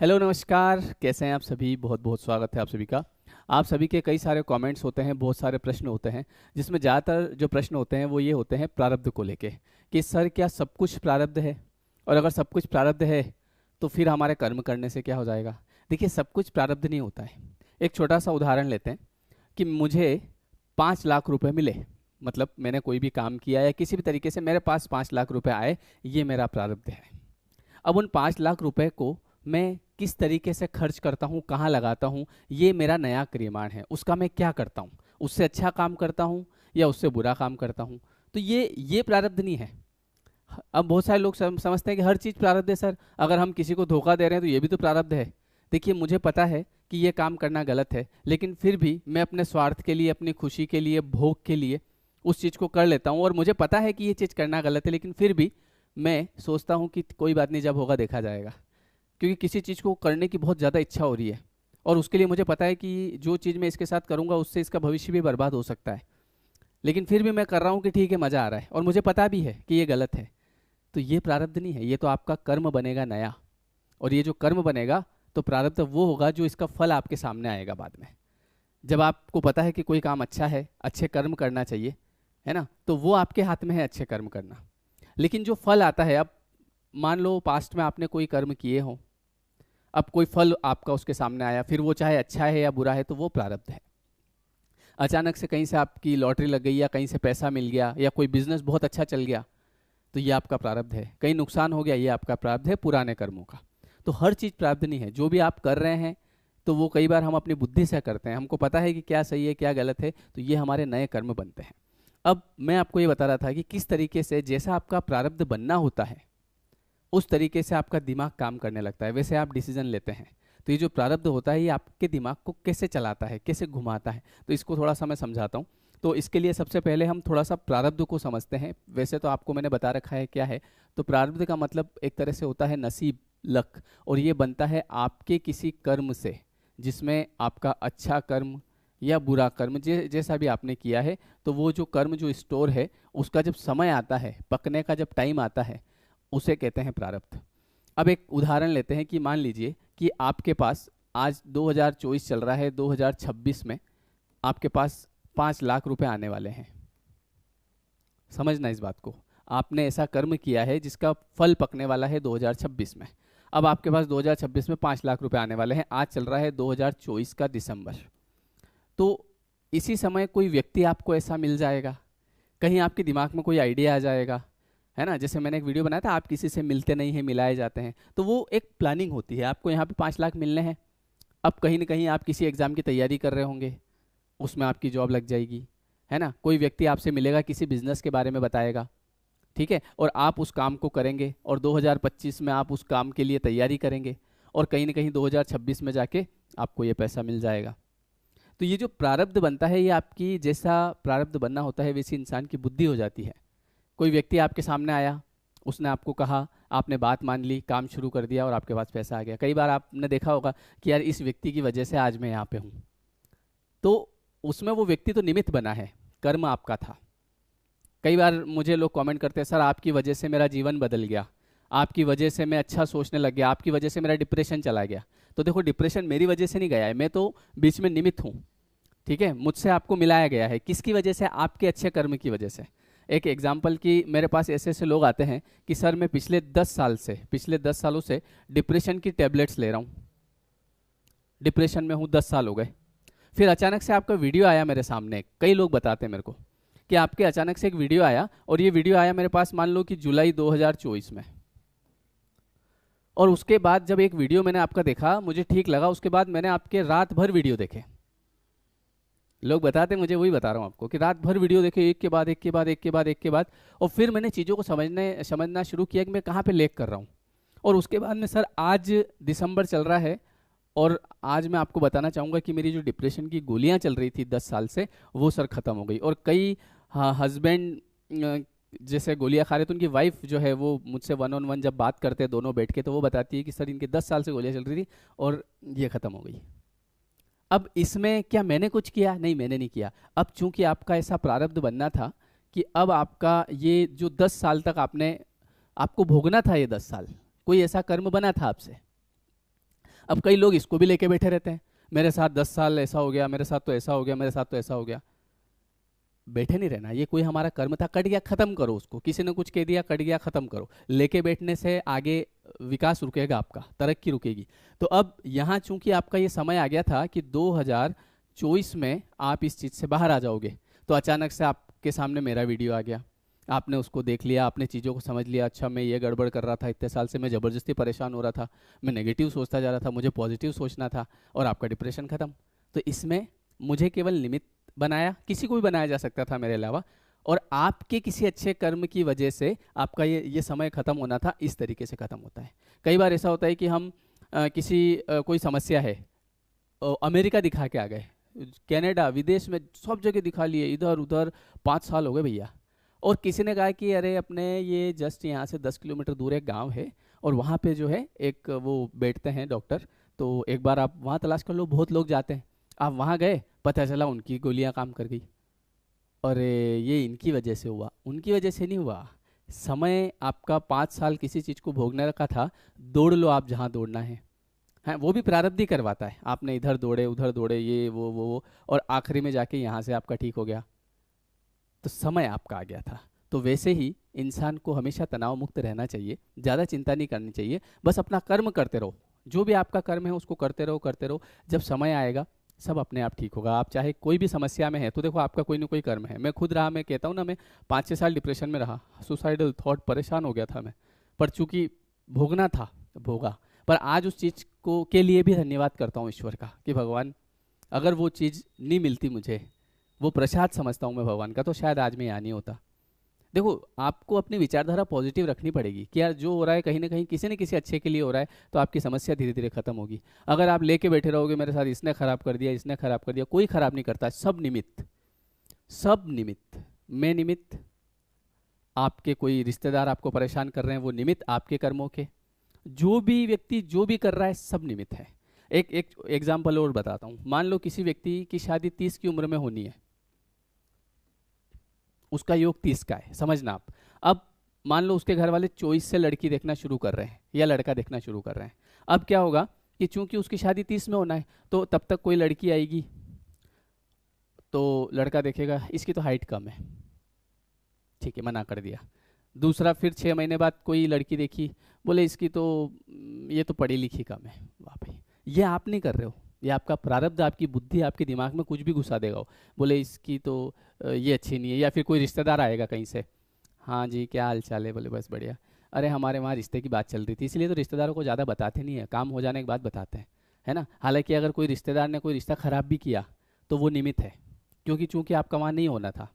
Hello नमस्कार, कैसे हैं आप सभी। बहुत बहुत स्वागत है आप सभी का। आप सभी के कई सारे कमेंट्स होते हैं, बहुत सारे प्रश्न होते हैं, जिसमें ज़्यादातर जो प्रश्न होते हैं वो ये होते हैं प्रारब्ध को लेके कि सर क्या सब कुछ प्रारब्ध है, और अगर सब कुछ प्रारब्ध है तो फिर हमारे कर्म करने से क्या हो जाएगा। देखिए, सब कुछ प्रारब्ध नहीं होता है। एक छोटा सा उदाहरण लेते हैं कि मुझे 5 लाख रुपए मिले, मतलब मैंने कोई भी काम किया या किसी भी तरीके से मेरे पास 5 लाख रुपए आए, ये मेरा प्रारब्ध है। अब उन 5 लाख रुपए को मैं किस तरीके से खर्च करता हूँ, कहाँ लगाता हूँ, ये मेरा नया क्रियमाण है। उसका मैं क्या करता हूँ, उससे अच्छा काम करता हूँ या उससे बुरा काम करता हूँ, तो ये प्रारब्ध नहीं है। अब बहुत सारे लोग समझते हैं कि हर चीज़ प्रारब्ध है। सर, अगर हम किसी को धोखा दे रहे हैं तो ये भी तो प्रारब्ध है। देखिए, मुझे पता है कि ये काम करना गलत है, लेकिन फिर भी मैं अपने स्वार्थ के लिए, अपनी खुशी के लिए, भोग के लिए उस चीज़ को कर लेता हूँ। और मुझे पता है कि ये चीज़ करना गलत है, लेकिन फिर भी मैं सोचता हूँ कि कोई बात नहीं, जब होगा देखा जाएगा। क्योंकि किसी चीज़ को करने की बहुत ज़्यादा इच्छा हो रही है, और उसके लिए मुझे पता है कि जो चीज़ मैं इसके साथ करूँगा उससे इसका भविष्य भी बर्बाद हो सकता है, लेकिन फिर भी मैं कर रहा हूँ कि ठीक है, मज़ा आ रहा है, और मुझे पता भी है कि ये गलत है। तो ये प्रारब्ध नहीं है, ये तो आपका कर्म बनेगा नया। और ये जो कर्म बनेगा तो प्रारब्ध वो होगा जो इसका फल आपके सामने आएगा बाद में। जब आपको पता है कि कोई काम अच्छा है, अच्छे कर्म करना चाहिए, है ना, तो वो आपके हाथ में है अच्छे कर्म करना। लेकिन जो फल आता है, अब मान लो पास्ट में आपने कोई कर्म किए हों, अब कोई फल आपका उसके सामने आया, फिर वो चाहे अच्छा है या बुरा है, तो वो प्रारब्ध है। अचानक से कहीं से आपकी लॉटरी लग गई, या कहीं से पैसा मिल गया, या कोई बिजनेस बहुत अच्छा चल गया, तो ये आपका प्रारब्ध है। कहीं नुकसान हो गया, ये आपका प्रारब्ध है पुराने कर्मों का। तो हर चीज़ प्रारब्ध नहीं है। जो भी आप कर रहे हैं तो वो कई बार हम अपनी बुद्धि से करते हैं, हमको पता है कि क्या सही है क्या गलत है, तो ये हमारे नए कर्म बनते हैं। अब मैं आपको ये बता रहा था कि किस तरीके से जैसा आपका प्रारब्ध बनना होता है उस तरीके से आपका दिमाग काम करने लगता है, वैसे आप डिसीजन लेते हैं। तो ये जो प्रारब्ध होता है ये आपके दिमाग को कैसे चलाता है, कैसे घुमाता है, तो इसको थोड़ा सा मैं समझाता हूँ। तो इसके लिए सबसे पहले हम थोड़ा सा प्रारब्ध को समझते हैं। वैसे तो आपको मैंने बता रखा है क्या है। तो प्रारब्ध का मतलब एक तरह से होता है नसीब, लक, और ये बनता है आपके किसी कर्म से, जिसमें आपका अच्छा कर्म या बुरा कर्म जैसा भी आपने किया है, तो वो जो कर्म जो स्टोर है उसका जब समय आता है, पकने का जब टाइम आता है, उसे कहते हैं प्रारब्ध। अब एक उदाहरण लेते हैं कि मान लीजिए कि आपके पास आज 2024 चल रहा है, 2026 में आपके पास 5 लाख रुपए आने वाले हैं। समझना इस बात को, आपने ऐसा कर्म किया है जिसका फल पकने वाला है 2026 में। अब आपके पास 2026 में 5 लाख रुपए आने वाले हैं। आज चल रहा है 2024 का दिसंबर। तो इसी समय कोई व्यक्ति आपको ऐसा मिल जाएगा, कहीं आपके दिमाग में कोई आइडिया आ जाएगा, है ना। जैसे मैंने एक वीडियो बनाया था, आप किसी से मिलते नहीं हैं, मिलाए जाते हैं, तो वो एक प्लानिंग होती है। आपको यहाँ पे 5 लाख मिलने हैं। अब कहीं ना कहीं आप किसी एग्जाम की तैयारी कर रहे होंगे, उसमें आपकी जॉब लग जाएगी, है ना। कोई व्यक्ति आपसे मिलेगा, किसी बिजनेस के बारे में बताएगा, ठीक है, और आप उस काम को करेंगे, और 2025 में आप उस काम के लिए तैयारी करेंगे, और कहीं ना कहीं 2026 में जाके आपको ये पैसा मिल जाएगा। तो ये जो प्रारब्ध बनता है, ये आपकी जैसा प्रारब्ध बनना होता है वैसी इंसान की बुद्धि हो जाती है। कोई व्यक्ति आपके सामने आया, उसने आपको कहा, आपने बात मान ली, काम शुरू कर दिया, और आपके पास पैसा आ गया। कई बार आपने देखा होगा कि यार इस व्यक्ति की वजह से आज मैं यहाँ पे हूँ। तो उसमें वो व्यक्ति तो निमित्त बना है, कर्म आपका था। कई बार मुझे लोग कमेंट करते हैं, सर आपकी वजह से मेरा जीवन बदल गया, आपकी वजह से मैं अच्छा सोचने लग गया, आपकी वजह से मेरा डिप्रेशन चला गया। तो देखो, डिप्रेशन मेरी वजह से नहीं गया है, मैं तो बीच में निमित्त हूँ, ठीक है। मुझसे आपको मिलाया गया है, किसकी वजह से? आपके अच्छे कर्म की वजह से। एक एग्जाम्पल की, मेरे पास ऐसे ऐसे लोग आते हैं कि सर मैं पिछले 10 सालों से डिप्रेशन की टेबलेट्स ले रहा हूँ, डिप्रेशन में हूँ, 10 साल हो गए। फिर अचानक से आपका वीडियो आया मेरे सामने। कई लोग बताते हैं मेरे को कि आपके अचानक से एक वीडियो आया, और ये वीडियो आया मेरे पास मान लो कि जुलाई 2024 में। और उसके बाद जब एक वीडियो मैंने आपका देखा, मुझे ठीक लगा, उसके बाद मैंने आपके रात भर वीडियो देखे। लोग बताते, मुझे वही बता रहा हूँ आपको, कि रात भर वीडियो देखे, एक के बाद एक के बाद एक के बाद एक के बाद, और फिर मैंने चीज़ों को समझना शुरू किया कि मैं कहाँ पे लेक कर रहा हूँ। और उसके बाद में सर आज दिसंबर चल रहा है, और आज मैं आपको बताना चाहूँगा कि मेरी जो डिप्रेशन की गोलियाँ चल रही थी 10 साल से, वो सर ख़त्म हो गई। और कई हस्बैंड जैसे गोलियाँ खा रहे, तो उनकी वाइफ जो है वो मुझसे 1 on 1 जब बात करते हैं दोनों बैठ के, तो वो बताती है कि सर इनके 10 साल से गोलियाँ चल रही थी और ये ख़त्म हो गई। अब इसमें क्या मैंने कुछ किया? नहीं, मैंने नहीं किया। अब चूंकि आपका ऐसा प्रारब्ध बनना था कि अब आपका ये जो 10 साल तक आपको भोगना था, ये 10 साल कोई ऐसा कर्म बना था आपसे। अब कई लोग इसको भी लेके बैठे रहते हैं, मेरे साथ 10 साल ऐसा हो गया, मेरे साथ तो ऐसा हो गया, मेरे साथ तो ऐसा हो गया। बैठे नहीं रहना, ये कोई हमारा कर्म था, कट गया, खत्म करो उसको। किसी ने कुछ कह दिया, कट गया, खत्म करो। लेके बैठने से आगे विकास रुकेगा, आपका तरक्की रुकेगी। तो अब यहाँ चूंकि आपका ये समय आ गया था कि 2024 में आप इस चीज़ से बाहर आ जाओगे, तो अचानक से आपके सामने मेरा वीडियो आ गया, आपने उसको देख लिया, आपने चीज़ों को समझ लिया, अच्छा मैं ये गड़बड़ कर रहा था, इतने साल से मैं ज़बरदस्ती परेशान हो रहा था, मैं नेगेटिव सोचता जा रहा था, मुझे पॉजिटिव सोचना था, और आपका डिप्रेशन खत्म। तो इसमें मुझे केवल निमित्त बनाया, किसी को भी बनाया जा सकता था मेरे अलावा, और आपके किसी अच्छे कर्म की वजह से आपका ये समय खत्म होना था। इस तरीके से खत्म होता है। कई बार ऐसा होता है कि हम कोई समस्या है, अमेरिका दिखा के आ गए, कनाडा, विदेश में सब जगह दिखा लिए, इधर उधर, 5 साल हो गए भैया, और किसी ने कहा कि अरे अपने ये जस्ट यहाँ से 10 किलोमीटर दूर एक गांव है, और वहाँ पे जो है एक वो बैठते हैं डॉक्टर, तो एक बार आप वहाँ तलाश कर लो, बहुत लोग जाते हैं। आप वहाँ गए, पता चला उनकी गोलियाँ काम कर गई, और ये इनकी वजह से हुआ, उनकी वजह से नहीं हुआ। समय आपका 5 साल किसी चीज़ को भोगने का था, दौड़ लो आप जहाँ दौड़ना है। हाँ, वो भी प्रारब्ध ही करवाता है, आपने इधर दौड़े, उधर दौड़े, ये वो, और आखिरी में जाके यहाँ से आपका ठीक हो गया, तो समय आपका आ गया था। तो वैसे ही इंसान को हमेशा तनाव मुक्त रहना चाहिए, ज़्यादा चिंता नहीं करनी चाहिए, बस अपना कर्म करते रहो, जो भी आपका कर्म है उसको करते रहो, करते रहो। जब समय आएगा सब अपने आप ठीक होगा। आप चाहे कोई भी समस्या में है, तो देखो आपका कोई ना कोई कर्म है। मैं खुद रहा, मैं कहता हूँ ना, मैं 5-6 साल डिप्रेशन में रहा, सुसाइडल थॉट, परेशान हो गया था मैं, पर चूंकि भोगना था, भोगा। पर आज उस चीज़ को के लिए भी धन्यवाद करता हूँ ईश्वर का, कि भगवान, अगर वो चीज़ नहीं मिलती मुझे, वो प्रसाद समझता हूँ मैं भगवान का, तो शायद आज मैं यहाँ नहीं होता। देखो, आपको अपनी विचारधारा पॉजिटिव रखनी पड़ेगी कि यार जो हो रहा है कहीं ना कहीं किसी न किसी अच्छे के लिए हो रहा है, तो आपकी समस्या धीरे धीरे खत्म होगी। अगर आप लेके बैठे रहोगे, मेरे साथ इसने खराब कर दिया, इसने खराब कर दिया, कोई खराब नहीं करता, सब निमित्त, सब निमित्त। मैं निमित्त, आपके कोई रिश्तेदार आपको परेशान कर रहे हैं, वो निमित्त आपके कर्मों के, जो भी व्यक्ति जो भी कर रहा है, सब निमित्त है। एक एक एग्जाम्पल और बताता हूँ। मान लो किसी व्यक्ति की शादी 30 की उम्र में होनी है, उसका योग 30 का है, समझना आप। अब मान लो उसके घर वाले चॉइस से लड़की देखना शुरू कर रहे हैं, या लड़का देखना शुरू कर रहे हैं। अब क्या होगा कि चूंकि उसकी शादी 30 में होना है, तो तब तक कोई लड़की आएगी, तो लड़का देखेगा इसकी तो हाइट कम है, ठीक है, मना कर दिया। दूसरा, फिर 6 महीने बाद कोई लड़की देखी, बोले इसकी तो ये तो पढ़ी लिखी कम है। वाह भाई, ये आप नहीं कर रहे हो, ये आपका प्रारब्ध, आपकी बुद्धि आपके दिमाग में कुछ भी घुसा देगा वो। बोले इसकी तो ये अच्छी नहीं है। या फिर कोई रिश्तेदार आएगा कहीं से, हाँ जी क्या हाल चाल है, बोले बस बढ़िया, अरे हमारे वहाँ रिश्ते की बात चल रही थी, इसलिए तो रिश्तेदारों को ज़्यादा बताते नहीं है, काम हो जाने के बाद बताते हैं, है ना। हालांकि अगर कोई रिश्तेदार ने कोई रिश्ता खराब भी किया, तो वो निमित्त है, क्योंकि चूंकि आपका वहाँ नहीं होना था।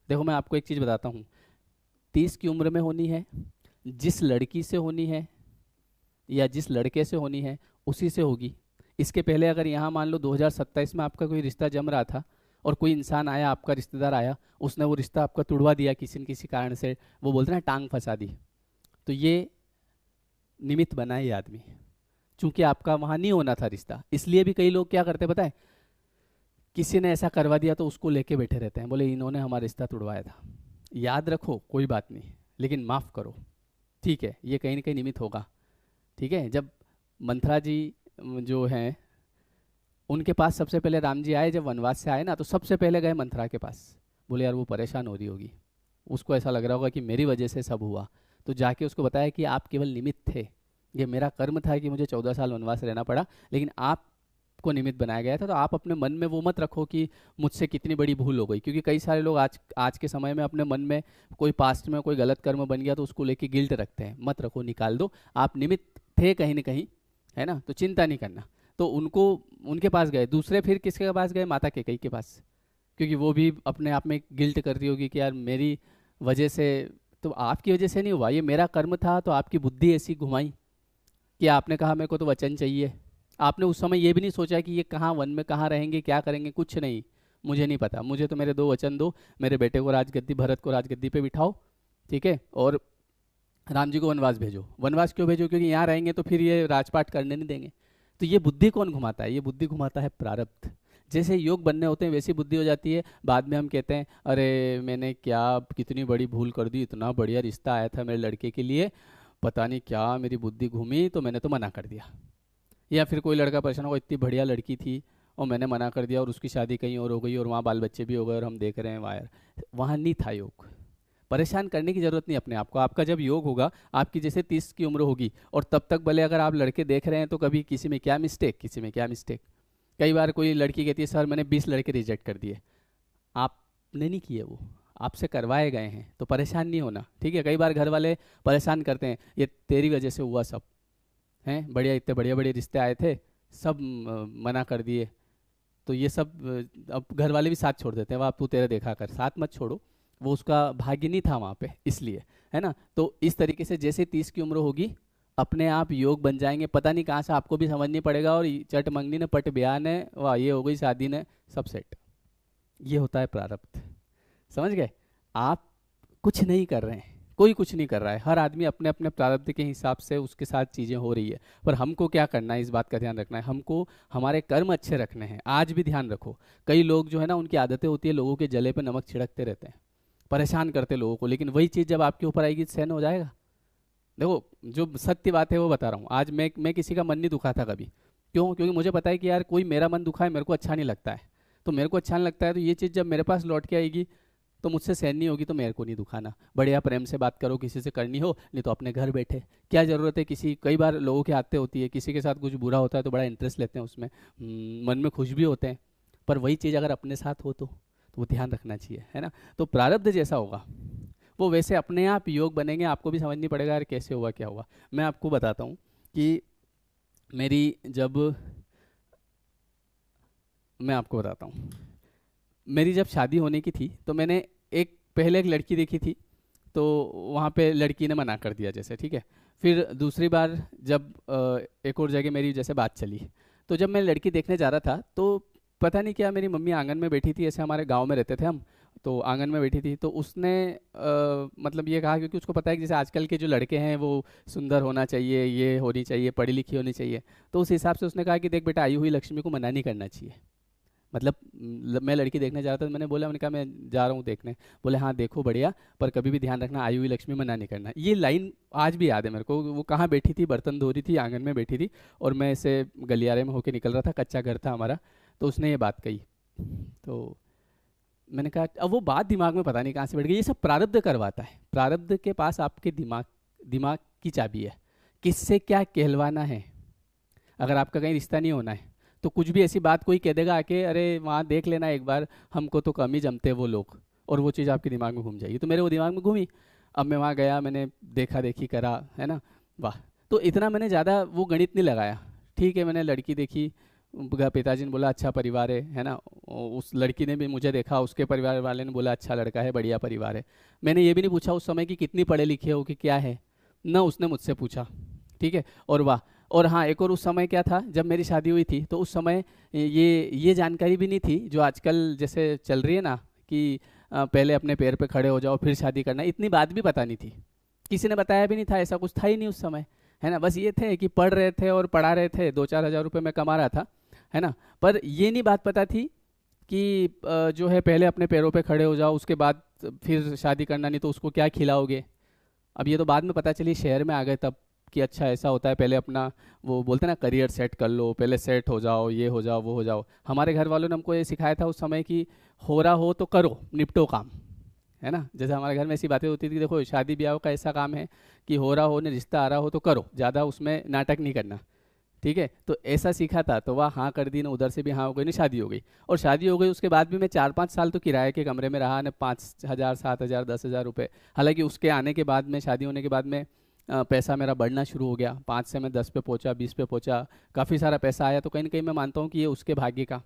देखो मैं आपको एक चीज़ बताता हूँ, 30 की उम्र में होनी है, जिस लड़की से होनी है या जिस लड़के से होनी है, उसी से होगी। इसके पहले अगर यहाँ मान लो 2027 में आपका कोई रिश्ता जम रहा था, और कोई इंसान आया, आपका रिश्तेदार आया, उसने वो रिश्ता आपका तुड़वा दिया किसी न किसी कारण से, वो बोलते हैं ना टांग फंसा दी, तो ये निमित्त बना है ये आदमी, चूंकि आपका वहाँ नहीं होना था रिश्ता। इसलिए भी कई लोग क्या करते हैं पता है, किसी ने ऐसा करवा दिया तो उसको लेके बैठे रहते हैं, बोले इन्होंने हमारा रिश्ता तुड़वाया था। याद रखो कोई बात नहीं, लेकिन माफ़ करो, ठीक है, ये कहीं ना कहीं निमित्त होगा, ठीक है। जब मंथरा जी जो हैं, उनके पास सबसे पहले राम जी आए, जब वनवास से आए ना, तो सबसे पहले गए मंथरा के पास, बोले यार वो परेशान हो रही होगी, उसको ऐसा लग रहा होगा कि मेरी वजह से सब हुआ, तो जाके उसको बताया कि आप केवल निमित्त थे, ये मेरा कर्म था कि मुझे 14 साल वनवास रहना पड़ा, लेकिन आपको निमित्त बनाया गया था। तो आप अपने मन में वो मत रखो कि मुझसे कितनी बड़ी भूल हो गई, क्योंकि कई सारे लोग आज के समय में अपने मन में कोई पास्ट में कोई गलत कर्म बन गया तो उसको लेके गिल्ट रखते हैं। मत रखो, निकाल दो, आप निमित्त थे कहीं ना कहीं, है ना, तो चिंता नहीं करना। तो उनको, उनके पास गए। दूसरे फिर किसके पास गए, माता कैकेयी के पास, क्योंकि वो भी अपने आप में गिल्ट कर रही होगी कि यार मेरी वजह से, तो आपकी वजह से नहीं हुआ, ये मेरा कर्म था, तो आपकी बुद्धि ऐसी घुमाई कि आपने कहा मेरे को तो वचन चाहिए। आपने उस समय ये भी नहीं सोचा कि ये कहाँ वन में कहाँ रहेंगे, क्या करेंगे, कुछ नहीं, मुझे नहीं पता, मुझे तो मेरे 2 वचन दो, मेरे बेटे को राजगद्दी, भरत को राजगद्दी पे बिठाओ, ठीक है, और राम जी को वनवास भेजो। वनवास क्यों भेजो, क्योंकि यहाँ रहेंगे तो फिर ये राजपाट करने नहीं देंगे। तो ये बुद्धि कौन घुमाता है, ये बुद्धि घुमाता है प्रारब्ध। जैसे योग बनने होते हैं वैसी बुद्धि हो जाती है, बाद में हम कहते हैं अरे मैंने क्या कितनी बड़ी भूल कर दी, इतना बढ़िया रिश्ता आया था मेरे लड़के के लिए, पता नहीं क्या मेरी बुद्धि घूमी, तो मैंने तो मना कर दिया। या फिर कोई लड़का परेशान होगा, इतनी बढ़िया लड़की थी और मैंने मना कर दिया और उसकी शादी कहीं और हो गई और वहाँ बाल बच्चे भी हो गए और हम देख रहे हैं वायर। वहाँ नहीं था योग। परेशान करने की जरूरत नहीं अपने आप को। आपका जब योग होगा, आपकी जैसे 30 की उम्र होगी और तब तक भले अगर आप लड़के देख रहे हैं तो कभी किसी में क्या मिस्टेक, किसी में क्या मिस्टेक। कई बार कोई लड़की कहती है सर मैंने 20 लड़के रिजेक्ट कर दिए। आपने नहीं किए, वो आपसे करवाए गए हैं, तो परेशान नहीं होना, ठीक है। कई बार घर वाले परेशान करते हैं, ये तेरी वजह से हुआ सब, हैं बढ़िया, इतने बढ़िया बढ़िया रिश्ते आए थे, सब मना कर दिए। तो ये सब अब घर वाले भी साथ छोड़ देते हैं, वह तू तेरे देखा कर, साथ मत छोड़ो। वो उसका भाग्य नहीं था वहाँ पे, इसलिए, है ना। तो इस तरीके से जैसे 30 की उम्र होगी अपने आप योग बन जाएंगे, पता नहीं कहाँ से आपको भी समझ नहीं पड़ेगा और चट मंगनी ने पट ब्याह ने वाह ये हो गई शादी ने, सब सेट। ये होता है प्रारब्ध, समझ गए। आप कुछ नहीं कर रहे हैं, कोई कुछ नहीं कर रहा है, हर आदमी अपने अपने प्रारब्ध के हिसाब से उसके साथ चीज़ें हो रही है। पर हमको क्या करना है, इस बात का ध्यान रखना है, हमको हमारे कर्म अच्छे रखने हैं। आज भी ध्यान रखो, कई लोग जो है ना उनकी आदतें होती है लोगों के जले पे नमक छिड़कते रहते हैं, परेशान करते लोगों को, लेकिन वही चीज़ जब आपके ऊपर आएगी सहन हो जाएगा। देखो जो सत्य बात है वो बता रहा हूँ। आज मैं किसी का मन नहीं दुखा था कभी, क्यों? क्योंकि मुझे पता है कि यार कोई मेरा मन दुखा है मेरे को अच्छा नहीं लगता है, तो मेरे को अच्छा नहीं लगता है तो ये चीज़ जब मेरे पास लौट के आएगी तो मुझसे सहन नहीं होगी, तो मेरे को नहीं दुखाना। बढ़िया प्रेम से बात करो, किसी से करनी हो, नहीं तो अपने घर बैठे क्या ज़रूरत है किसी। कई बार लोगों की आदतें होती है, किसी के साथ कुछ बुरा होता है तो बड़ा इंटरेस्ट लेते हैं उसमें, मन में खुश भी होते हैं, पर वही चीज़ अगर अपने साथ हो तो वो ध्यान रखना चाहिए, है ना। तो प्रारब्ध जैसा होगा वो वैसे अपने आप योग बनेंगे, आपको भी समझ नहीं पड़ेगा यार कैसे हुआ क्या हुआ। मैं आपको बताता हूँ कि मेरी जब मैं आपको बताता हूँ मेरी जब शादी होने की थी तो मैंने पहले एक लड़की देखी थी, तो वहाँ पे लड़की ने मना कर दिया जैसे, ठीक है। फिर दूसरी बार जब एक और जगह मेरी जैसे बात चली, तो जब मैं लड़की देखने जा रहा था तो पता नहीं क्या मेरी मम्मी आंगन में बैठी थी, ऐसे हमारे गांव में रहते थे हम, तो आंगन में बैठी थी, तो उसने मतलब ये कहा, क्योंकि उसको पता है कि जैसे आजकल के जो लड़के हैं वो सुंदर होना चाहिए, ये होनी चाहिए, पढ़ी लिखी होनी चाहिए, तो उस हिसाब से उसने कहा कि देख बेटा आई हुई लक्ष्मी को मना नहीं करना चाहिए। मतलब मैं लड़की देखने जा रहा था तो मैंने कहा मैं जा रहा हूँ देखने। बोले हाँ देखो बढ़िया, पर कभी भी ध्यान रखना आई हुई लक्ष्मी मना नहीं करना। ये लाइन आज भी याद है मेरे को। वो कहाँ बैठी थी, बर्तन धो रही थी, आंगन में बैठी थी और मैं ऐसे गलियारे में होके निकल रहा था, कच्चा घर था हमारा, तो उसने ये बात कही। तो मैंने कहा, अब वो बात दिमाग में पता नहीं कहाँ से बैठ गई। ये सब प्रारब्ध करवाता है, प्रारब्ध के पास आपके दिमाग दिमाग की चाबी है, किससे क्या कहलवाना है। अगर आपका कहीं रिश्ता नहीं होना है तो कुछ भी ऐसी बात कोई कह देगा आके, अरे वहाँ देख लेना एक बार, हमको तो कम ही जमते वो लोग, और वो चीज़ आपके दिमाग में घूम जाएगी। तो मेरे वो दिमाग में घूमी, अब मैं वहाँ गया, मैंने देखा देखी करा, है ना, वाह। तो इतना मैंने ज़्यादा वो गणित नहीं लगाया, ठीक है। मैंने लड़की देखी, पिताजी ने बोला अच्छा परिवार है ना, उस लड़की ने भी मुझे देखा, उसके परिवार वाले ने बोला अच्छा लड़का है, बढ़िया परिवार है। मैंने ये भी नहीं पूछा उस समय कि कितनी पढ़े लिखे हो कि क्या है, ना उसने मुझसे पूछा, ठीक है। और वाह। और हाँ एक और उस समय क्या था, जब मेरी शादी हुई थी तो उस समय ये जानकारी भी नहीं थी जो आजकल जैसे चल रही है ना, कि पहले अपने पैर पे खड़े हो जाओ फिर शादी करना, इतनी बात भी पता नहीं थी, किसी ने बताया भी नहीं था, ऐसा कुछ था ही नहीं उस समय, है ना। बस ये थे कि पढ़ रहे थे और पढ़ा रहे थे, 2-4 हज़ार रुपये मैं कमा रहा था, है ना। पर ये नहीं बात पता थी कि जो है पहले अपने पैरों पे खड़े हो जाओ, उसके बाद फिर शादी करना, नहीं तो उसको क्या खिलाओगे। अब ये तो बाद में पता चली, शहर में आ गए तब, कि अच्छा ऐसा होता है, पहले अपना वो बोलते हैं ना करियर सेट कर लो, पहले सेट हो जाओ, ये हो जाओ वो हो जाओ। हमारे घर वालों ने हमको ये सिखाया था उस समय कि हो रहा हो तो करो, निपटो काम, है ना। जैसे हमारे घर में ऐसी बातें होती थी कि देखो शादी ब्याह का ऐसा काम है कि हो रहा हो ने रिश्ता आ रहा हो तो करो, ज़्यादा उसमें नाटक नहीं करना, ठीक है। तो ऐसा सीखा था, तो वह हाँ कर दी ना, उधर से भी हाँ हो गई ना, शादी हो गई। और शादी हो गई उसके बाद भी मैं 4-5 साल तो किराए के कमरे में रहा ना, 5,000 7,000 10,000 रुपये। हालांकि उसके आने के बाद में, शादी होने के बाद में पैसा मेरा बढ़ना शुरू हो गया, 5 से मैं 10 पे पहुंचा, 20 पे पहुंचा, काफ़ी सारा पैसा आया। तो कहीं ना कहीं मैं मानता हूँ कि ये उसके भाग्य का,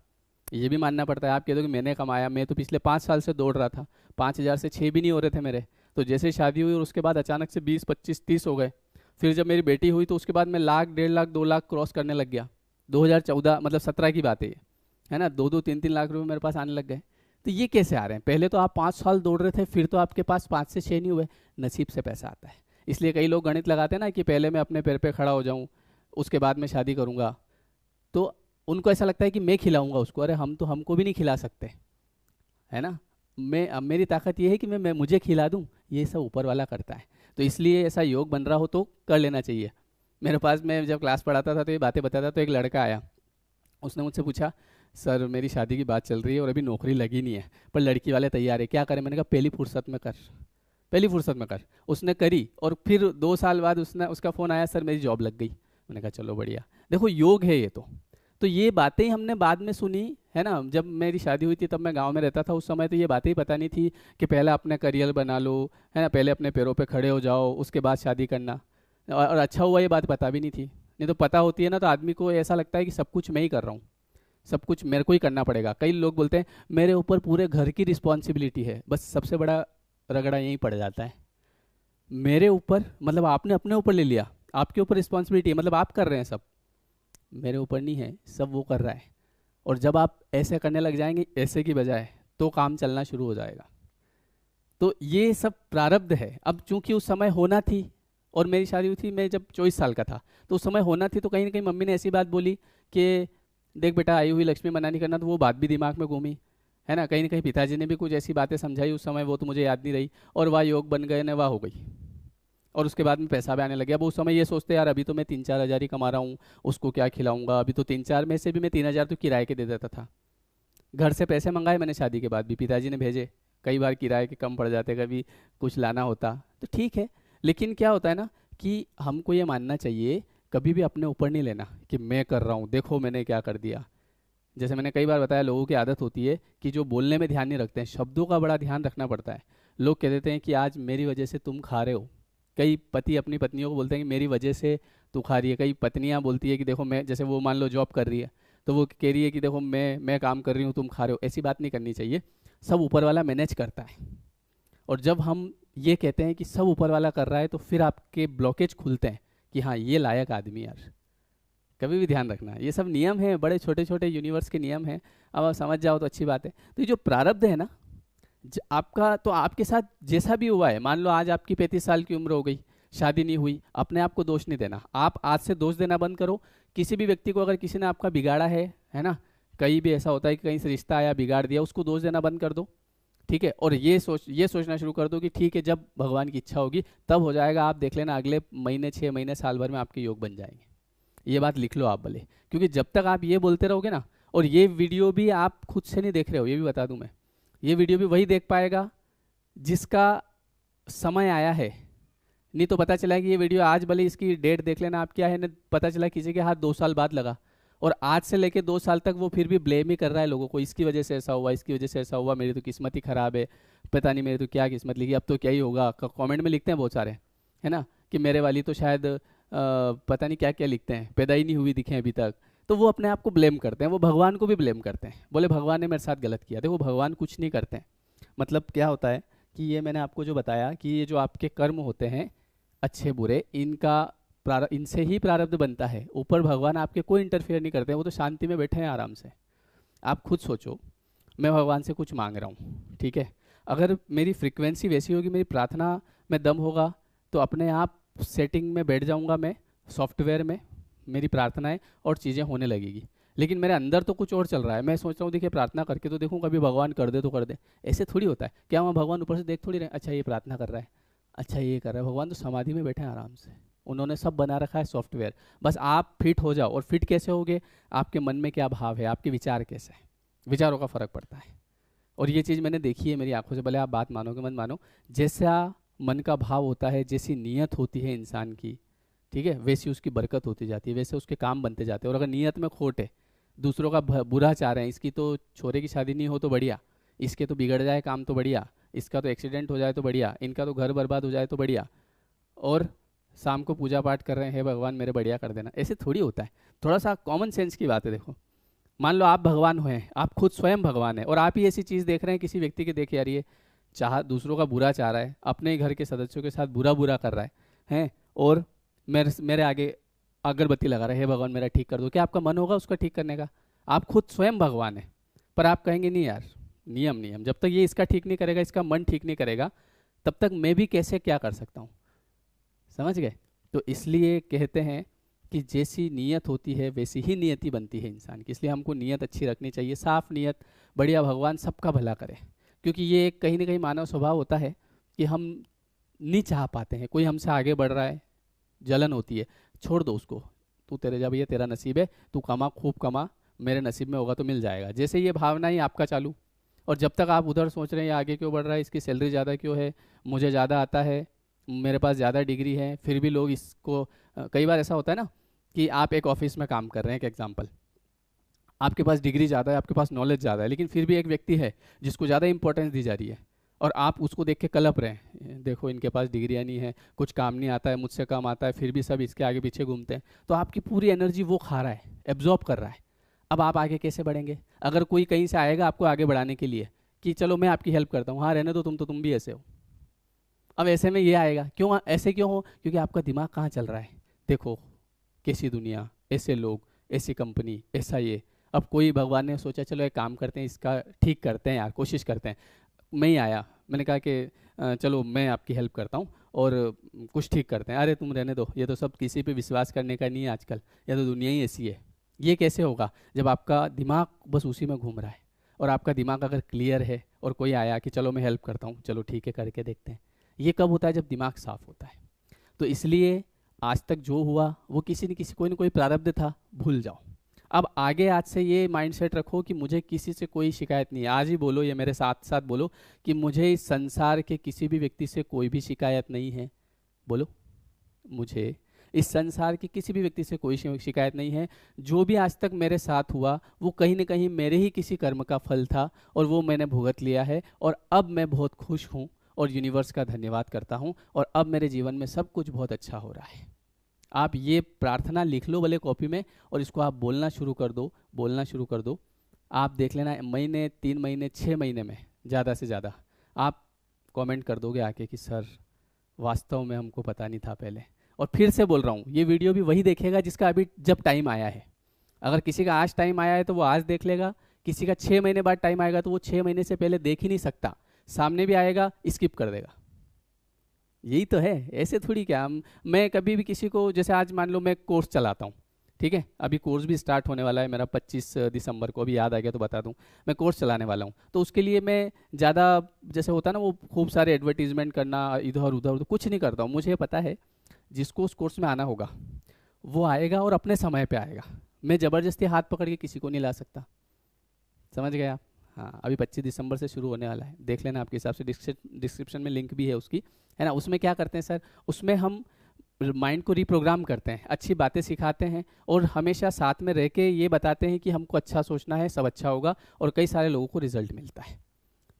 ये भी मानना पड़ता है। आप कह दो कि मैंने कमाया, मैं तो पिछले 5 साल से दौड़ रहा था, 5,000 से 6 भी नहीं हो रहे थे मेरे। तो जैसे शादी हुई और उसके बाद अचानक से 20 25 30 हो गए। फिर जब मेरी बेटी हुई तो उसके बाद मैं लाख 1.5 लाख 2 लाख क्रॉस करने लग गया। 2014 मतलब 17 की बात है ये, है ना। 2-2 3-3 लाख रुपए मेरे पास आने लग गए। तो ये कैसे आ रहे हैं? पहले तो आप 5 साल दौड़ रहे थे, फिर तो आपके पास 5 से 6 नहीं हुए। नसीब से पैसा आता है। इसलिए कई लोग गणित लगाते हैं ना कि पहले मैं अपने पैर पे खड़ा हो जाऊं, उसके बाद मैं शादी करूंगा। तो उनको ऐसा लगता है कि मैं खिलाऊंगा उसको, अरे हम तो हमको भी नहीं खिला सकते, है ना। मैं अब मेरी ताकत ये है कि मैं मुझे खिला दूं, ये सब ऊपर वाला करता है। तो इसलिए ऐसा योग बन रहा हो तो कर लेना चाहिए। मेरे पास, मैं जब क्लास पढ़ाता था तो ये बातें बताता, तो एक लड़का आया, उसने मुझसे पूछा, सर मेरी शादी की बात चल रही है और अभी नौकरी लगी नहीं है, पर लड़की वाले तैयार है, क्या करें? मैंने कहा पहली फुर्सत में कर, पहली फुर्सत में कर। उसने करी और फिर 2 साल बाद उसने, उसका फ़ोन आया, सर मेरी जॉब लग गई। मैंने कहा चलो बढ़िया। देखो योग है ये तो ये बातें ही हमने बाद में सुनी है ना। जब मेरी शादी हुई थी तब मैं गांव में रहता था, उस समय तो ये बातें ही पता नहीं थी कि पहले अपने करियर बना लो, है ना, पहले अपने पैरों पे खड़े हो जाओ, उसके बाद शादी करना। और अच्छा हुआ ये बात पता भी नहीं थी, नहीं तो पता होती है ना तो आदमी को ऐसा लगता है कि सब कुछ मैं ही कर रहा हूँ, सब कुछ मेरे को ही करना पड़ेगा। कई लोग बोलते हैं मेरे ऊपर पूरे घर की रिस्पॉन्सिबिलिटी है, बस सबसे बड़ा रगड़ा यहीं पड़ जाता है। मेरे ऊपर मतलब आपने अपने ऊपर ले लिया, आपके ऊपर रिस्पॉन्सिबिलिटी है, मतलब आप कर रहे हैं सब, मेरे ऊपर नहीं है, सब वो कर रहा है। और जब आप ऐसे करने लग जाएंगे ऐसे की बजाय, तो काम चलना शुरू हो जाएगा। तो ये सब प्रारब्ध है। अब चूंकि उस समय होना थी, और मेरी शादी हुई थी मैं जब 24 साल का था, तो उस समय होना थी, तो कहीं ना कहीं मम्मी ने ऐसी बात बोली कि देख बेटा, आई हुई लक्ष्मी मना नहीं करना, तो वो बात भी दिमाग में घूमी, है ना। कहीं ना कहीं पिताजी ने भी कुछ ऐसी बातें समझाई उस समय, वो तो मुझे याद नहीं रही, और वाह योग बन गए ना, वाह हो गई। और उसके बाद में पैसा भी आने लग गया। अब उस समय ये सोचते यार अभी तो मैं 3-4 हज़ार ही कमा रहा हूँ, उसको क्या खिलाऊंगा, अभी तो 3-4 में से भी मैं 3 हज़ार तो किराए के दे देता था। घर से पैसे मंगाए मैंने, शादी के बाद भी पिताजी ने भेजे, कई बार किराए के कम पड़ जाते, कभी कुछ लाना होता तो ठीक है। लेकिन क्या होता है ना कि हमको ये मानना चाहिए, कभी भी अपने ऊपर नहीं लेना कि मैं कर रहा हूँ, देखो मैंने क्या कर दिया। जैसे मैंने कई बार बताया, लोगों की आदत होती है कि जो बोलने में ध्यान नहीं रखते हैं, शब्दों का बड़ा ध्यान रखना पड़ता है। लोग कह देते हैं कि आज मेरी वजह से तुम खा रहे हो। कई पति अपनी पत्नियों को बोलते हैं कि मेरी वजह से तू खा रही है। कई पत्नियां बोलती है कि देखो मैं, जैसे वो मान लो जॉब कर रही है, तो वो कह रही है कि देखो मैं काम कर रही हूँ, तुम खा रहे हो। ऐसी बात नहीं करनी चाहिए। सब ऊपर वाला मैनेज करता है। और जब हम ये कहते हैं कि सब ऊपर वाला कर रहा है, तो फिर आपके ब्लॉकेज खुलते हैं कि हाँ ये लायक आदमी यार। कभी भी ध्यान रखना, ये सब नियम है, बड़े छोटे छोटे यूनिवर्स के नियम हैं। अब आप समझ जाओ तो अच्छी बात है। तो ये जो प्रारब्ध है ना, आपका तो आपके साथ जैसा भी हुआ है, मान लो आज आपकी 35 साल की उम्र हो गई, शादी नहीं हुई, अपने आप को दोष नहीं देना। आप आज से दोष देना बंद करो। किसी भी व्यक्ति को अगर किसी ने आपका बिगाड़ा है ना, कहीं भी ऐसा होता है कि कहीं से रिश्ता आया बिगाड़ दिया, उसको दोष देना बंद कर दो, ठीक है। और ये सोचना शुरू कर दो कि ठीक है, जब भगवान की इच्छा होगी तब हो जाएगा। आप देख लेना अगले महीने, 6 महीने, साल भर में आपके योग बन जाएंगे। ये बात लिख लो आप भले, क्योंकि जब तक आप ये बोलते रहोगे ना, और ये वीडियो भी आप खुद से नहीं देख रहे हो, ये भी बता दूं मैं, ये वीडियो भी वही देख पाएगा जिसका समय आया है। नहीं तो पता चला कि ये वीडियो आज, भले इसकी डेट देख लेना आप क्या है ना, पता चला किसी के हाथ 2 साल बाद लगा, और आज से लेके 2 साल तक वो फिर भी ब्लेम ही कर रहा है लोगों को, इसकी वजह से ऐसा हुआ, इसकी वजह से ऐसा हुआ, मेरी तो किस्मत ही खराब है, पता नहीं मेरी तो क्या किस्मत लिखी, अब तो क्या ही होगा। कमेंट में लिखते हैं बहुत सारे, है ना, कि मेरे वाली तो शायद पता नहीं क्या क्या लिखते हैं, पैदा ही नहीं हुई दिखे अभी तक। तो वो अपने आप को ब्लेम करते हैं, वो भगवान को भी ब्लेम करते हैं, बोले भगवान ने मेरे साथ गलत किया। देखो भगवान कुछ नहीं करते हैं। मतलब क्या होता है कि ये मैंने आपको जो बताया कि ये जो आपके कर्म होते हैं अच्छे बुरे, इनसे ही प्रारब्ध बनता है। ऊपर भगवान आपके कोई इंटरफेयर नहीं करते हैं, वो तो शांति में बैठे हैं आराम से। आप खुद सोचो, मैं भगवान से कुछ मांग रहा हूँ, ठीक है, अगर मेरी फ्रीक्वेंसी वैसी होगी, मेरी प्रार्थना में दम होगा, तो अपने आप सेटिंग में बैठ जाऊँगा मैं, सॉफ्टवेयर में मेरी प्रार्थनाएं और चीज़ें होने लगेगी। लेकिन मेरे अंदर तो कुछ और चल रहा है। मैं सोच रहा हूँ देखिए प्रार्थना करके तो देखूँ कभी भगवान कर दे तो कर दे। ऐसे थोड़ी होता है। क्या वहाँ भगवान ऊपर से देख थोड़ी रहे, अच्छा ये प्रार्थना कर रहा है, अच्छा ये कर रहा है। भगवान तो समाधि में बैठे हैं आराम से, उन्होंने सब बना रखा है सॉफ्टवेयर। बस आप फिट हो जाओ। और फिट कैसे होगे? आपके मन में क्या भाव है, आपके विचार कैसे हैं, विचारों का फर्क पड़ता है। और ये चीज़ मैंने देखी है मेरी आंखों से, भले आप बात मानो कि मत मानो। जैसा मन का भाव होता है, जैसी नीयत होती है इंसान की, ठीक है, वैसी उसकी बरकत होती जाती है, वैसे उसके काम बनते जाते हैं। और अगर नीयत में खोट है, दूसरों का बुरा चाह रहे हैं, इसकी तो छोरे की शादी नहीं हो तो बढ़िया, इसके तो बिगड़ जाए काम तो बढ़िया, इसका तो एक्सीडेंट हो जाए तो बढ़िया, इनका तो घर बर्बाद हो जाए तो बढ़िया, और शाम को पूजा पाठ कर रहे हैं, हे भगवान मेरे बढ़िया कर देना, ऐसे थोड़ी होता है। थोड़ा सा कॉमन सेंस की बात है। देखो मान लो आप भगवान हुए हैं, आप खुद स्वयं भगवान हैं, और आप ही ऐसी चीज़ देख रहे हैं किसी व्यक्ति के, देख यार ये चाह दूसरों का बुरा चाह रहा है, अपने ही घर के सदस्यों के साथ बुरा बुरा कर रहा है हैं, और मेरे आगे अगरबत्ती लगा रहे हैं, हे भगवान मेरा ठीक कर दो। क्या आपका मन होगा उसका ठीक करने का? आप खुद स्वयं भगवान हैं, पर आप कहेंगे नहीं यार, नियम नियम, जब तक ये इसका ठीक नहीं करेगा, इसका मन ठीक नहीं करेगा, तब तक मैं भी कैसे क्या कर सकता हूँ। समझ गए? तो इसलिए कहते हैं कि जैसी नीयत होती है वैसी ही नियति बनती है इंसान की। इसलिए हमको नीयत अच्छी रखनी चाहिए, साफ नीयत, बढ़िया, भगवान सबका भला करे। क्योंकि ये एक कहीं ना कहीं मानव स्वभाव होता है कि हम नहीं चाह पाते हैं, कोई हमसे आगे बढ़ रहा है, जलन होती है। छोड़ दो उसको, तू तेरे जा भैया, तेरा नसीब है, तू कमा, खूब कमा, मेरे नसीब में होगा तो मिल जाएगा। जैसे ये भावना ही आपका चालू, और जब तक आप उधर सोच रहे हैं ये आगे क्यों बढ़ रहा है, इसकी सैलरी ज़्यादा क्यों है, मुझे ज़्यादा आता है, मेरे पास ज़्यादा डिग्री है, फिर भी लोग इसको कई बार ऐसा होता है ना कि आप एक ऑफिस में काम कर रहे हैं, एक एग्जाम्पल, आपके पास डिग्री ज़्यादा है, आपके पास नॉलेज ज़्यादा है, लेकिन फिर भी एक व्यक्ति है जिसको ज़्यादा इंपॉर्टेंस दी जा रही है, और आप उसको देख के कलप रहे हैं, देखो इनके पास डिग्रियाँ नहीं है, कुछ काम नहीं आता है, मुझसे काम आता है, फिर भी सब इसके आगे पीछे घूमते हैं, तो आपकी पूरी एनर्जी वो खा रहा है, एब्जॉर्ब कर रहा है। अब आप आगे कैसे बढ़ेंगे? अगर कोई कहीं से आएगा आपको आगे बढ़ाने के लिए कि चलो मैं आपकी हेल्प करता हूँ, हाँ रहने दो तुम, तो तुम भी ऐसे हो, अब ऐसे में ये आएगा, क्यों ऐसे क्यों हो? क्योंकि आपका दिमाग कहाँ चल रहा है, देखो कैसी दुनिया, ऐसे लोग, ऐसी कंपनी, ऐसा ये। अब कोई भगवान ने सोचा चलो एक काम करते हैं, इसका ठीक करते हैं यार, कोशिश करते हैं। मैं ही आया, मैंने कहा कि चलो मैं आपकी हेल्प करता हूँ और कुछ ठीक करते हैं। अरे तुम रहने दो, ये तो सब किसी पे विश्वास करने का नहीं है आजकल, या तो दुनिया ही ऐसी है। ये कैसे होगा? जब आपका दिमाग बस उसी में घूम रहा है, और आपका दिमाग अगर क्लियर है और कोई आया कि चलो मैं हेल्प करता हूँ, चलो ठीक है करके देखते हैं। ये कब होता है? जब दिमाग साफ होता है। तो इसलिए आज तक जो हुआ वो किसी न किसी, कोई ना कोई प्रारब्ध था, भूल जाओ। अब आगे आज से ये माइंडसेट रखो कि मुझे किसी से कोई शिकायत नहीं है। आज ही बोलो, ये मेरे साथ साथ बोलो कि मुझे इस संसार के किसी भी व्यक्ति से कोई भी शिकायत नहीं है। बोलो, मुझे इस संसार की किसी भी व्यक्ति से कोई शिकायत नहीं है। जो भी आज तक मेरे साथ हुआ वो कहीं ना कहीं मेरे ही किसी कर्म का फल था, और वो मैंने भुगत लिया है, और अब मैं बहुत खुश हूँ और यूनिवर्स का धन्यवाद करता हूँ, और अब मेरे जीवन में सब कुछ बहुत अच्छा हो रहा है। आप ये प्रार्थना लिख लो भले कॉपी में, और इसको आप बोलना शुरू कर दो, बोलना शुरू कर दो। आप देख लेना महीने, 3 महीने, 6 महीने में ज़्यादा से ज़्यादा आप कमेंट कर दोगे आके कि सर वास्तव में हमको पता नहीं था पहले। और फिर से बोल रहा हूँ, ये वीडियो भी वही देखेगा जिसका अभी जब टाइम आया है। अगर किसी का आज टाइम आया है तो वो आज देख लेगा, किसी का 6 महीने बाद टाइम आएगा तो वो 6 महीने से पहले देख ही नहीं सकता, सामने भी आएगा स्किप कर देगा। यही तो है, ऐसे थोड़ी क्या मैं कभी भी किसी को, जैसे आज मान लो मैं कोर्स चलाता हूँ, ठीक है, अभी कोर्स भी स्टार्ट होने वाला है मेरा 25 दिसंबर को, अभी याद आ गया तो बता दूं, मैं कोर्स चलाने वाला हूँ। तो उसके लिए मैं ज़्यादा, जैसे होता है ना वो खूब सारे एडवर्टीजमेंट करना इधर उधर, तो कुछ नहीं करता हूँ। मुझे पता है जिसको उस कोर्स में आना होगा वो आएगा और अपने समय पे आएगा। मैं ज़बरदस्ती हाथ पकड़ के किसी को नहीं ला सकता, समझ गए आप? हाँ, अभी 25 दिसंबर से शुरू होने वाला है, देख लेना आपके हिसाब से, डिस्क्रिप्शन में लिंक भी है उसकी, है ना। उसमें क्या करते हैं सर, उसमें हम माइंड को रिप्रोग्राम करते हैं, अच्छी बातें सिखाते हैं, और हमेशा साथ में रह के ये बताते हैं कि हमको अच्छा सोचना है, सब अच्छा होगा, और कई सारे लोगों को रिजल्ट मिलता है।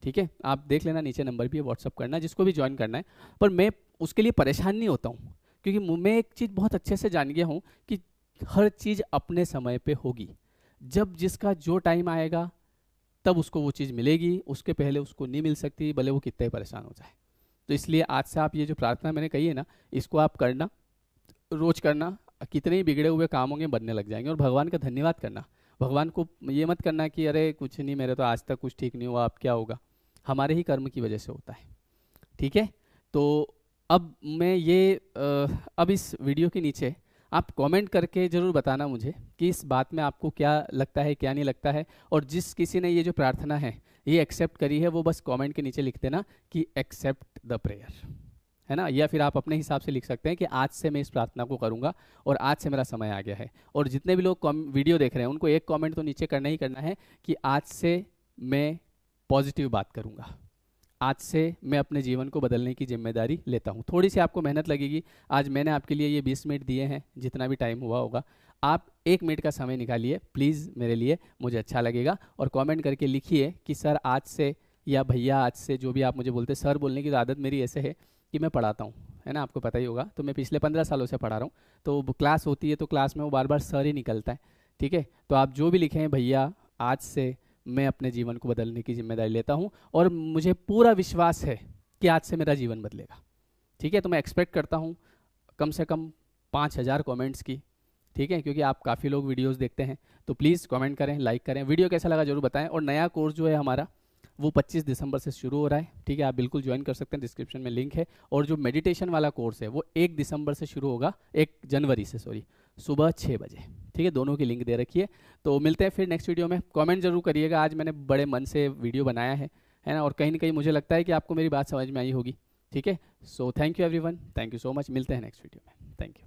ठीक है, आप देख लेना, नीचे नंबर भी है, व्हाट्सअप करना जिसको भी ज्वाइन करना है। पर मैं उसके लिए परेशान नहीं होता हूँ, क्योंकि मैं एक चीज़ बहुत अच्छे से जान गया हूँ कि हर चीज़ अपने समय पे होगी। जब जिसका जो टाइम आएगा तब उसको वो चीज़ मिलेगी, उसके पहले उसको नहीं मिल सकती, भले वो कितना ही परेशान हो जाए। तो इसलिए आज से आप ये जो प्रार्थना मैंने कही है ना, इसको आप करना, रोज करना, कितने ही बिगड़े हुए काम होंगे बनने लग जाएंगे। और भगवान का धन्यवाद करना, भगवान को ये मत करना कि अरे कुछ नहीं, मेरे तो आज तक कुछ ठीक नहीं हुआ, अब क्या होगा। हमारे ही कर्म की वजह से होता है, ठीक है। तो अब मैं ये अब इस वीडियो के नीचे आप कमेंट करके ज़रूर बताना मुझे कि इस बात में आपको क्या लगता है, क्या नहीं लगता है। और जिस किसी ने ये जो प्रार्थना है ये एक्सेप्ट करी है, वो बस कमेंट के नीचे लिख देना कि एक्सेप्ट द प्रेयर, है ना। या फिर आप अपने हिसाब से लिख सकते हैं कि आज से मैं इस प्रार्थना को करूंगा और आज से मेरा समय आ गया है। और जितने भी लोग वीडियो देख रहे हैं उनको एक कमेंट तो नीचे करना ही करना है कि आज से मैं पॉजिटिव बात करूंगा, आज से मैं अपने जीवन को बदलने की जिम्मेदारी लेता हूँ। थोड़ी सी आपको मेहनत लगेगी, आज मैंने आपके लिए ये 20 मिनट दिए हैं, जितना भी टाइम हुआ होगा, आप 1 मिनट का समय निकालिए प्लीज़ मेरे लिए, मुझे अच्छा लगेगा। और कमेंट करके लिखिए कि सर आज से, या भैया आज से, जो भी आप मुझे बोलते हैं। सर बोलने की आदत मेरी ऐसे है कि मैं पढ़ाता हूँ, है ना, आपको पता ही होगा। तो मैं पिछले 15 सालों से पढ़ा रहा हूँ, तो क्लास होती है तो क्लास में वो बार बार सर ही निकलता है, ठीक है। तो आप जो भी लिखें, भैया आज से मैं अपने जीवन को बदलने की जिम्मेदारी लेता हूँ और मुझे पूरा विश्वास है कि आज से मेरा जीवन बदलेगा, ठीक है। तो मैं एक्सपेक्ट करता हूँ कम से कम 5000 कमेंट्स की, ठीक है, क्योंकि आप काफ़ी लोग वीडियोस देखते हैं। तो प्लीज़ कमेंट करें, लाइक करें, वीडियो कैसा लगा जरूर बताएं। और नया कोर्स जो है हमारा वो 25 दिसंबर से शुरू हो रहा है, ठीक है, आप बिल्कुल ज्वाइन कर सकते हैं, डिस्क्रिप्शन में लिंक है। और जो मेडिटेशन वाला कोर्स है वो 1 दिसंबर से शुरू होगा, 1 जनवरी से सॉरी, सुबह 6 बजे, ठीक है। दोनों की लिंक दे रखी है। तो मिलते हैं फिर नेक्स्ट वीडियो में। कमेंट जरूर करिएगा, आज मैंने बड़े मन से वीडियो बनाया है ना, और कहीं ना कहीं मुझे लगता है कि आपको मेरी बात समझ में आई होगी, ठीक है। So thank you everyone, thank you so much, मिलते हैं नेक्स्ट वीडियो में, थैंक यू।